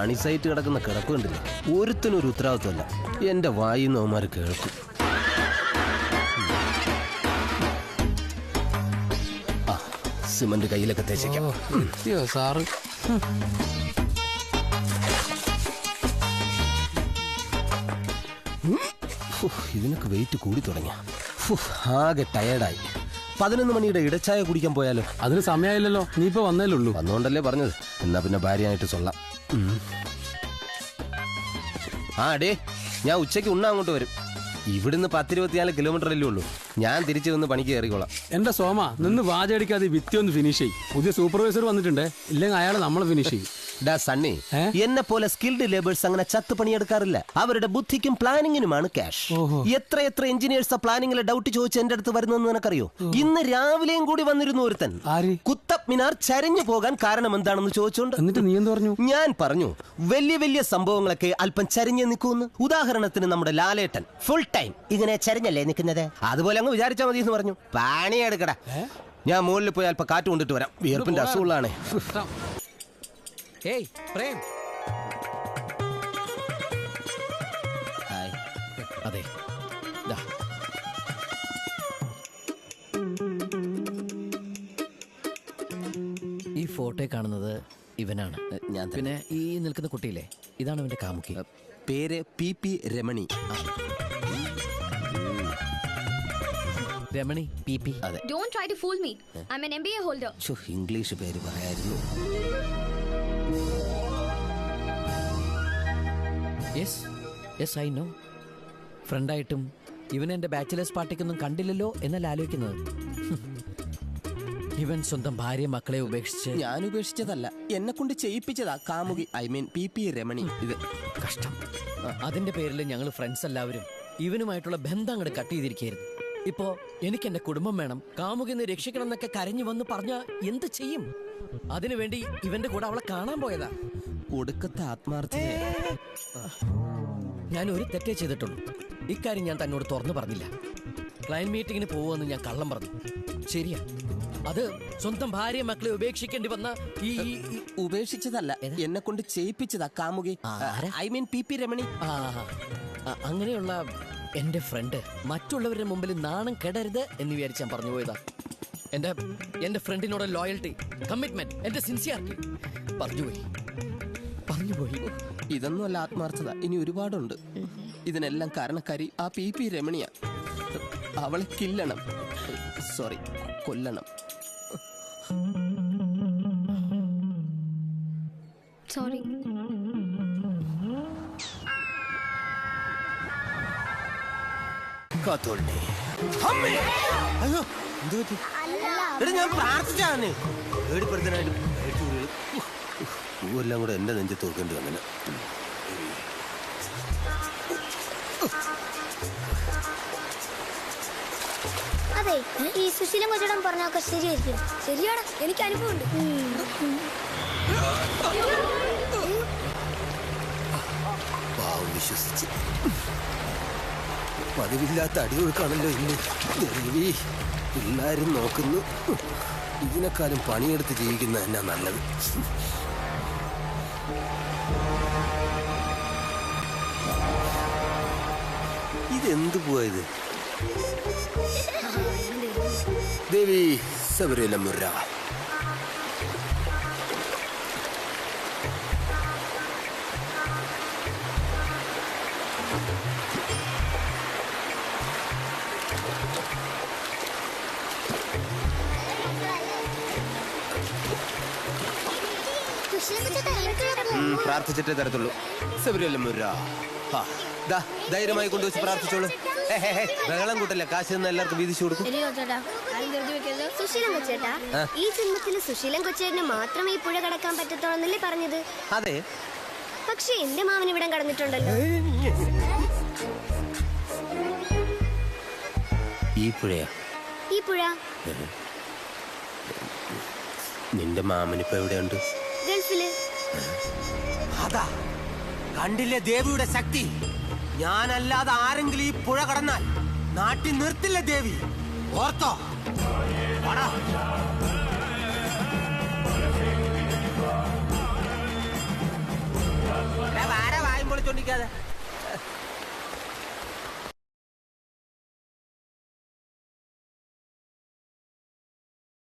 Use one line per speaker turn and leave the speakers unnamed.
പണി സൈറ്റ് കിടക്കുന്ന കിടപ്പ് കണ്ടില്ല. ഒരുത്തിനും ഒരു ഉത്തരവാദിത്വമല്ല. എന്റെ വായിന്ന് അവന്മാർ കേൾക്കും. സിമന്റ് കയ്യിലൊക്കെ തേച്ചേക്കാം.
സാറ്
ഇതിനൊക്കെ വെയിറ്റ് കൂടി തുടങ്ങിയ ആകെ ടയേർഡായി. 11 മണിയുടെ ഇടച്ചായ കുടിക്കാൻ പോയാലോ?
അതിന് സമയമായില്ലല്ലോ, നീ ഇപ്പൊ വന്നേലേ ഉള്ളൂ.
വന്നോണ്ടല്ലേ പറഞ്ഞത്. എന്നാ പിന്നെ ഭാര്യയായിട്ട് സൊല്ലാം. ആ ഡേ, ഞാൻ ഉച്ചയ്ക്ക് ഉണ്ണ അങ്ങോട്ട് വരും. ഇവിടുന്ന് 10-24 കിലോമീറ്ററല്ലേ ഉള്ളൂ. ഞാൻ തിരിച്ചു വന്ന് പണിക്ക് കയറിക്കോളാം.
എന്റെ സോമ, നിന്ന് വാചടിക്കാതെ വിത്തി ഒന്ന് ഫിനിഷ് ചെയ്യും. പുതിയ സൂപ്പർവൈസർ വന്നിട്ടുണ്ട്, ഇല്ലെങ്കിൽ അയാൾ നമ്മളെ ഫിനിഷ് ചെയ്യും.
ഡാ സണ്ണി, എന്നെ പോലെ സ്കിൽഡ് ലേബേഴ്സ് അങ്ങനെ ചത്ത് പണിയെടുക്കാറില്ല. അവരുടെ ബുദ്ധിക്കും പ്ലാനിങ്ങിനുമാണ് ക്യാഷ്. എത്ര എഞ്ചിനീയേഴ്സ് പ്ലാനിങ്ങിലെ ഡൗട്ട് ചോദിച്ച് എന്റെ അടുത്ത് വരുന്നെന്ന് നിനക്കറിയോ? ഇന്ന് രാവിലെയും കൂടി വന്നിരുന്നു ഒരുത്തൻ. കുത്തബ് മിനാർ ചരിഞ്ഞു പോകാൻ കാരണം എന്താണെന്ന് ചോദിച്ചോണ്ട്.
എന്നിട്ട് നീ എന്ത് പറഞ്ഞു?
ഞാൻ പറഞ്ഞു, വലിയ വലിയ സംഭവങ്ങളൊക്കെ അല്പം ചരിഞ്ഞ് നിൽക്കുമെന്ന്. ഉദാഹരണത്തിന് നമ്മുടെ ലാലേട്ടൻ ഫുൾ ടൈം ഇങ്ങനെ ചരിഞ്ഞല്ലേ നിൽക്കുന്നത്, അതുപോലെ അങ്ങ് വിചാരിച്ചാൽ മതി എന്ന് പറഞ്ഞു. പണിയെടുക്കടാ. ഞാൻ മുകളിൽ പോയി അല്പം കാറ്റ് കൊണ്ടിട്ട് വരാം. വിയർപ്പിന്റെ അസുഖമുള്ളതാണ്.
ഏയ് പ്രേം.
ഹായ്.
അതെ, ഈ ഫോട്ടോ കാണുന്നത് ഇവനാണ്.
ഞാൻ
പിന്നെ ഈ നിൽക്കുന്ന കുട്ടിയില്ലേ, ഇതാണ് അവന്റെ കാമുകി.
പേര് PP രമണി.
രമണി PP.
അതെ.
Don't try to fool me. I'm an MBA holder.
English പേര് പറയായിരുന്നു.
Yes I know. ഫ്രണ്ടായിട്ടും ഇവൻ എന്റെ ബാച്ചിലേഴ്സ് പാർട്ടിക്കൊന്നും കണ്ടില്ലല്ലോ എന്നല്ല ആലോചിക്കുന്നത്. ഇവൻ സ്വന്തം ഭാര്യ മക്കളെ ഉപേക്ഷിച്ച്.
ഞാൻ ഉപേക്ഷിച്ചതല്ല, എന്നെ കൊണ്ട് ചെയ്യിപ്പിച്ചതാ കാമുകി. PP രമണി. ഇത്
കഷ്ടം. അതിന്റെ പേരിൽ ഞങ്ങൾ ഫ്രണ്ട്സ് എല്ലാവരും ഇവനുമായിട്ടുള്ള ബന്ധം അങ്ങോട്ട് കട്ട് ചെയ്തിരിക്കുകയായിരുന്നു. ഇപ്പോ എനിക്ക് എന്റെ കുടുംബം വേണം, കാമുകിന്ന് രക്ഷിക്കണം എന്നൊക്കെ കരഞ്ഞു വന്ന് പറഞ്ഞ എന്ത് ചെയ്യും? അതിനുവേണ്ടി ഇവന്റെ കൂടെ അവളെ കാണാൻ പോയതാ.
ഒടുക്കത്തെ ആത്മാർത്ഥ.
ഞാൻ ഒരു തെറ്റേ ചെയ്തിട്ടുള്ളൂ. ഇക്കാര്യം ഞാൻ തന്നോട് തുറന്നു പറഞ്ഞില്ല. ക്ലയന്റ് മീറ്റിങ്ങിന് പോവുമെന്ന് ഞാൻ കള്ളം പറഞ്ഞു. ശരിയാ, അത് സ്വന്തം ഭാര്യ മക്കളെ ഉപേക്ഷിക്കേണ്ടി വന്ന ഈ
ഉപേക്ഷിച്ചതല്ല, എന്നെ കൊണ്ട് ചെയ്യിപ്പിച്ചതാ കാമുകി. PP രമണി.
അങ്ങനെയുള്ള എന്റെ ഫ്രണ്ട് മറ്റുള്ളവരുടെ മുമ്പിൽ നാണം കെടരുത് എന്ന് വിചാരിച്ച് ഞാൻ പറഞ്ഞു പോയതാ. എന്റെ ഫ്രണ്ടിനോട് ലോയൽറ്റി, കമ്മിറ്റ്മെന്റ്, എന്റെ സിൻസിയാരിറ്റി പറഞ്ഞുപോയി.
ഇതൊന്നും അല്ല ആത്മാർത്ഥത, ഇനി ഒരുപാടുണ്ട്. ഇതിനെല്ലാം കാരണക്കാരി ആ PP രമണിയാ. അവളെ കില്ലണം, സോറി കൊല്ലണം.
Sorry.
ഞാൻ പ്രാർത്ഥിച്ചാണ് പേടിപ്പെടുത്താനായിട്ട്. പൂവെല്ലാം കൂടെ എന്റെ നെഞ്ചത്ത് നോക്കേണ്ടി വന്നില്ല.
അതെ, ഈ സുശീലം കൊച്ചിടം പറഞ്ഞൊക്കെ ശരിയായിരിക്കും.
ശരിയാണ്, എനിക്ക് അനുഭവമുണ്ട്.
പാവം വിശ്വസിച്ച് പതിവില്ലാത്ത അടിയൊഴുക്കാണല്ലോ ഇന്ന്. ദേവി, എല്ലാരും നോക്കുന്നു. ഇതിനെക്കാളും പണിയെടുത്ത് ജീവിക്കുന്ന എന്നാ നല്ലത്. ഇതെന്ത് പോയത്? ദേവി സബരിലമുറ. പ്രാർത്ഥിച്ചിട്ടേ തരത്തുള്ളൂ. സബരിലമുറ. ധൈര്യമായി കൊണ്ടുവച്ച് പ്രാർത്ഥിച്ചോളൂ. ബഹളം കൂട്ടല്ലേ, കാശ് നിന്ന് എല്ലാവർക്കും വീതിച്ചു കൊടുക്കും.
സുശീലൻ കൊച്ചേട്ടാ, ഈ ജന്മത്തിൽ സുശീലൻ കൊച്ചേട്ടന് മാത്രമേ ഈ പുഴ കടക്കാൻ പറ്റത്തോളന്നല്ലേ പറഞ്ഞത്?
അതെ,
പക്ഷെ എന്റെ മാമൻ ഇവിടം കടന്നിട്ടുണ്ടല്ലോ.
ഈ പുഴയാ?
ഈ പുഴ
നിന്റെ മാമനിപ്പോ എവിടെയുണ്ട്?
ഗൾഫില്.
അതാ കണ്ടില്ലേ ദേവിയുടെ ശക്തി. ഞാനല്ലാതെ ആരെങ്കിലും ഈ പുഴ കടന്നാൽ നാട്ടിൽ നിർത്തില്ല ദേവി, ഓർത്തോ? വിളിച്ചോണ്ടിരിക്കാതെ